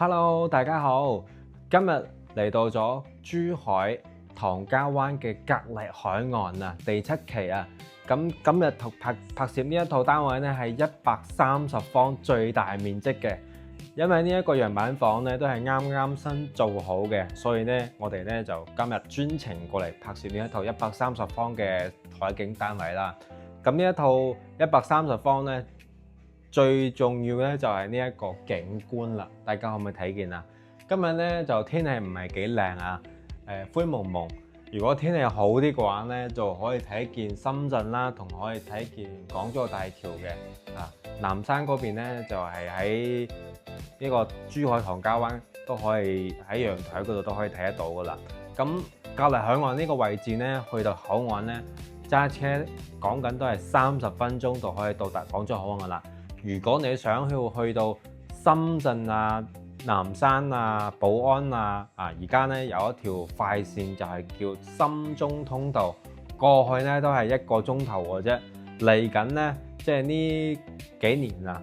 Hello，大家好，今日嚟到咗珠海唐家灣嘅格力海岸啊，第7期啊。咁今日拍攝呢一套單位咧係130方最大面積嘅，因為呢一個樣板房咧都係啱啱新做好嘅，所以咧我哋咧就今日專程過嚟拍攝呢一套130方嘅海景單位啦。咁呢一套130方咧，最重要咧就係呢一個景觀啦，大家可唔可以睇見啊？今日咧就天氣唔係幾靚啊，灰蒙蒙。如果天氣好啲嘅話咧，就可以睇見深圳啦，同可以睇見港珠澳大橋嘅啊。南山嗰邊咧就係喺呢個珠海唐家灣都可以喺陽台嗰度都可以睇得到噶啦。咁隔離海岸呢個位置咧，去到口岸咧揸車講緊都係30分鐘就可以到達港珠澳口岸噶啦。如果你想去到深圳啊、南山啊、寶安啊，而家咧有一條快線就係叫深中通道，過去咧都係1個鐘頭嘅啫。嚟緊咧，即係呢幾年啊，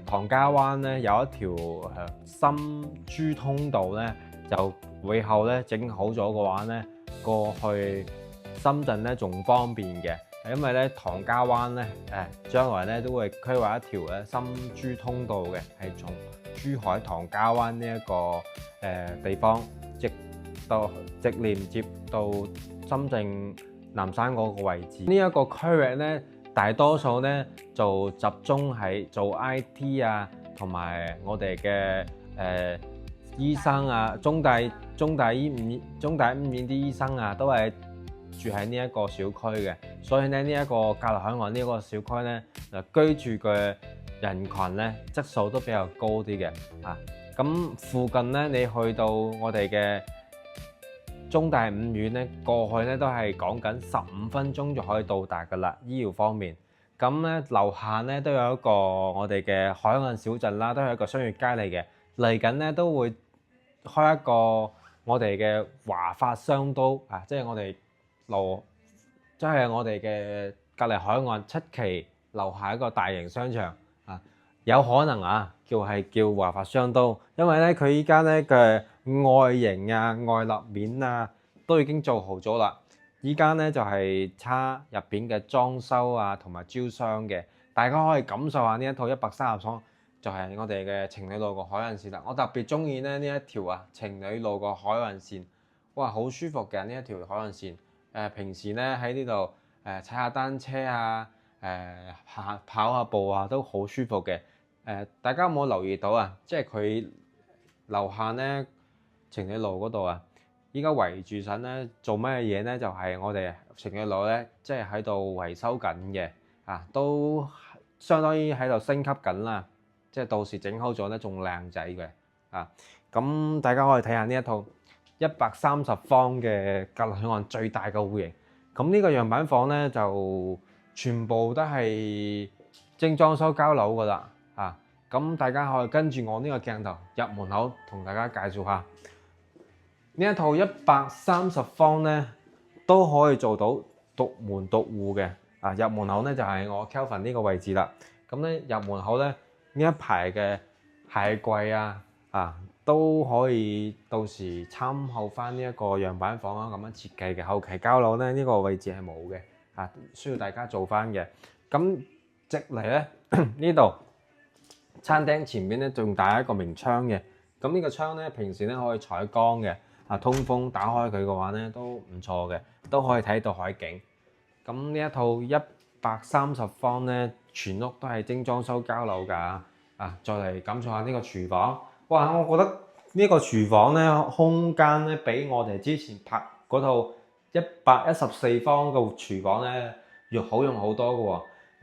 唐家灣咧有一條深珠通道咧，就會後咧整好咗嘅話咧，過去深圳咧仲方便嘅。因為咧唐家灣咧將來咧都會規劃一條深珠通道嘅，係從珠海唐家灣呢一個地方直連接到深圳南山嗰個位置。呢一個區域咧，大多數咧就集中喺做 IT 啊，同埋我哋嘅醫生啊，中大醫院啲醫生啊，都係住喺呢一個小區嘅，所以咧呢一個格力海岸呢個小區咧，居住嘅人群咧質素都比較高啲嘅啊。咁附近咧，你去到我哋嘅中大五院咧，過去咧都係講緊15分鐘就可以到達噶啦。醫療方面，咁咧樓下咧都有一個我哋嘅海岸小鎮啦，都係一個商業街嚟嘅。嚟緊咧都會開一個我哋嘅華發商都啊，即係我哋即係我哋嘅格力海岸7期樓下一個大型商場啊，有可能叫華發商都，因為咧佢依家咧嘅外形啊、外立面啊都已經做好咗啦。依家咧就係差入邊嘅裝修啊同埋招商嘅，大家可以感受下呢一套130方，就係我哋嘅情侶路個海岸線啦。我特別中意咧呢一條情侶路個海岸線，哇，好舒服嘅呢一條海岸線。平時咧喺呢度踩下單車啊，跑下步啊，都好舒服嘅。大家有冇留意到啊？即係佢樓下咧情侶路嗰度啊，依家圍住緊咧做咩嘢咧？就係我哋情侶路咧，即係喺度維修緊嘅都相當於喺度升級緊啦。即係到時整好咗咧，仲靚仔嘅咁大家可以睇下呢一套130方嘅格力海岸最大嘅戶型。咁呢個樣板房咧就全部都係精裝修交樓噶啦咁大家可以跟住我呢個鏡頭入門口同大家介紹下呢一套130方咧，都可以做到獨門獨戶嘅入門口咧就係我 Kelvin 呢個位置啦。咁咧入門口咧呢一排嘅鞋櫃都可以到時參考翻呢一個樣板房咁樣設計嘅。後期交樓咧呢個位置係冇嘅需要大家做翻嘅。咁直嚟咧呢度餐廳前面咧仲帶一個明窗嘅。咁呢個窗咧平時咧可以採光嘅通風，打開佢嘅話咧都唔錯嘅，都可以睇到海景。咁呢一套130方咧，全屋都係精裝修交樓㗎再嚟感受下呢個廚房。哇！我覺得呢個廚房咧空間咧比我哋之前拍嗰套114方嘅廚房咧要好用好多嘅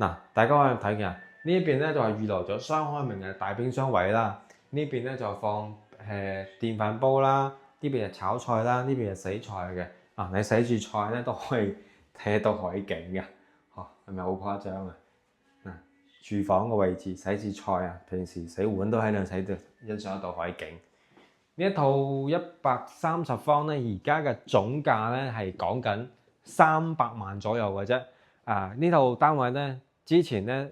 喎。大家可以睇見呢一邊咧就係預留咗雙開明嘅大冰箱位啦，呢邊咧就放電飯煲啦，呢邊係炒菜啦，呢邊係洗菜嘅你洗住菜咧都可以睇到海景嘅係咪好誇張廚房嘅位置洗住菜平時洗碗都喺度洗到欣賞到海景。呢一套130方咧，而家嘅總價咧係講緊300萬左右嘅啫。呢套單位咧之前咧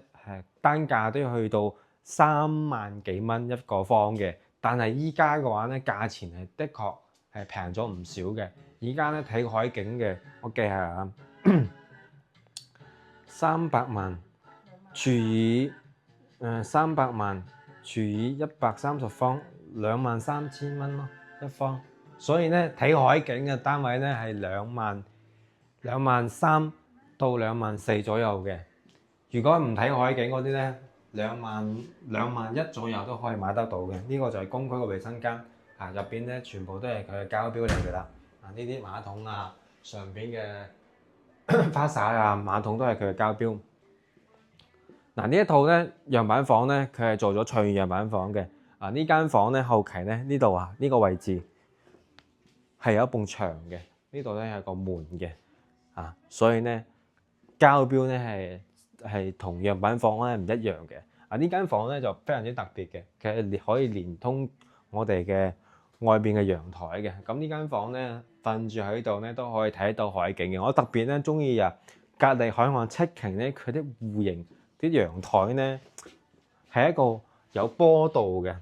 單價都要去到3萬幾蚊一個方嘅，但係依家嘅話咧，價錢係的確係平咗唔少嘅。而家咧睇海景嘅，我記下啊，300萬除以300萬除以130方，23,000蚊咯一方。所以咧睇海景嘅單位咧係23000到24000左右嘅。如果唔睇海景嗰啲咧，21000左右都可以買得到嘅。呢個就係公區嘅衛生間啊，入邊咧全部都係佢嘅膠標嚟㗎啦。啊，呢啲馬桶啊，上邊嘅花灑啊，馬桶都係佢嘅膠標。嗱，呢一套咧樣板房咧，佢係做咗翠樣板房嘅。啊，呢間房咧後期咧呢度啊，呢個位置係有一埲牆嘅，呢度咧係個門嘅。啊，所以咧膠標咧係同樣板房咧唔一樣嘅。啊，呢間房咧就非常之特別嘅，佢可以連通我哋嘅外邊嘅陽台嘅。咁呢間房咧瞓住喺度咧都可以睇到海景嘅。我特別咧中意啊，隔離海岸七頃咧，佢啲戶型啲陽台咧係一個有坡度嘅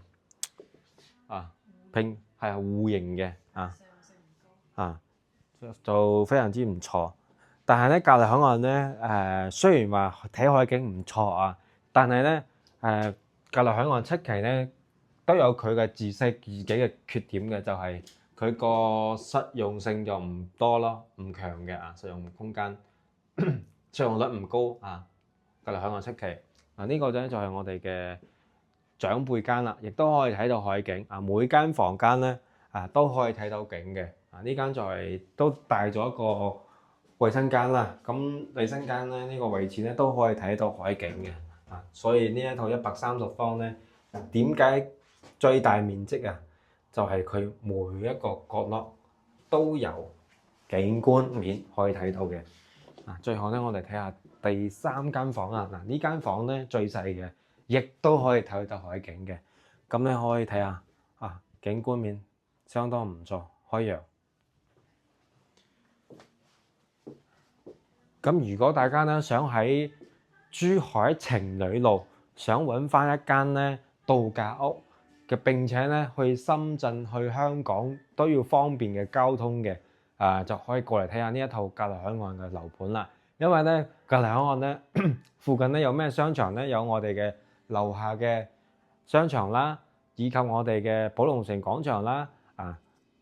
啊，係戶型嘅啊，就非常之唔錯。但係咧隔離海岸咧雖然話睇海景唔錯啊，但係咧隔離海岸七期咧都有佢嘅自己嘅缺點嘅，就係佢個實用性就唔多咯，唔強嘅啊，實用空間實用率唔高啊。隔離海岸七期啊，呢個咧就係我哋嘅長輩間啦，亦都可以睇到海景啊。每間房間咧都可以睇到景嘅啊。呢間就係都帶咗一個衛生間啦，咁衛生間咧呢個位置咧都可以睇到海景嘅啊，所以呢一套130方咧，點解最大面積啊？就係佢每一個角落都有景觀面可以睇到嘅啊。最後咧，我哋睇下第3間房啊。嗱，呢間房咧最細嘅，亦都可以睇到海景嘅。咁咧可以睇下啊，景觀面相當唔錯，開揚。咁如果大家咧想喺珠海情侶路想揾翻一間咧度假屋嘅，並且咧去深圳去香港都要方便嘅交通嘅就可以過嚟睇下呢一套隔離海岸嘅樓盤啦。因為咧隔離海岸咧附近咧有咩商場咧？有我哋嘅樓下嘅商場啦，以及我哋嘅寶龍城廣場啦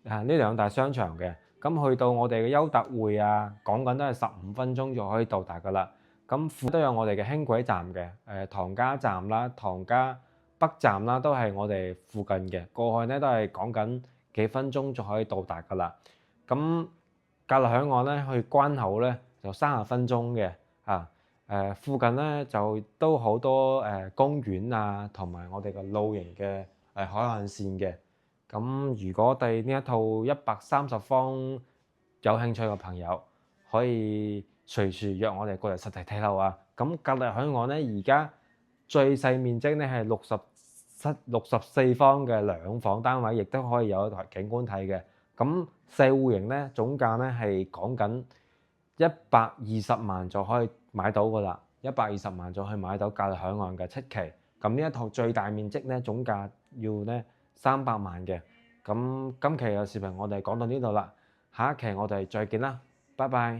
呢兩大商場嘅。咁去到我哋嘅優特匯啊，講緊都係15分鐘就可以到達噶啦。咁附都有我哋嘅輕軌站嘅，唐家站啦、唐家北站啦，都係我哋附近嘅。過去咧都係講緊幾分鐘就可以到達噶啦。咁隔離海岸咧去關口咧就30分鐘嘅附近咧就都好多公園啊，同埋我哋嘅露營嘅海岸線嘅。咁如果對呢一套130方有興趣嘅朋友，可以隨時約我哋過嚟實地睇樓啊！咁隔離海岸咧，而家最細面積咧係64方嘅2房單位，亦都可以有一台景觀睇嘅。咁四戶型咧，總價咧係講緊120萬就可以買到噶啦，120萬就可以買到隔離海岸嘅7期。咁呢一套最大面積咧，總價要咧300萬嘅。咁今期嘅視頻我哋講到呢度啦，下一期我哋再見啦，拜拜。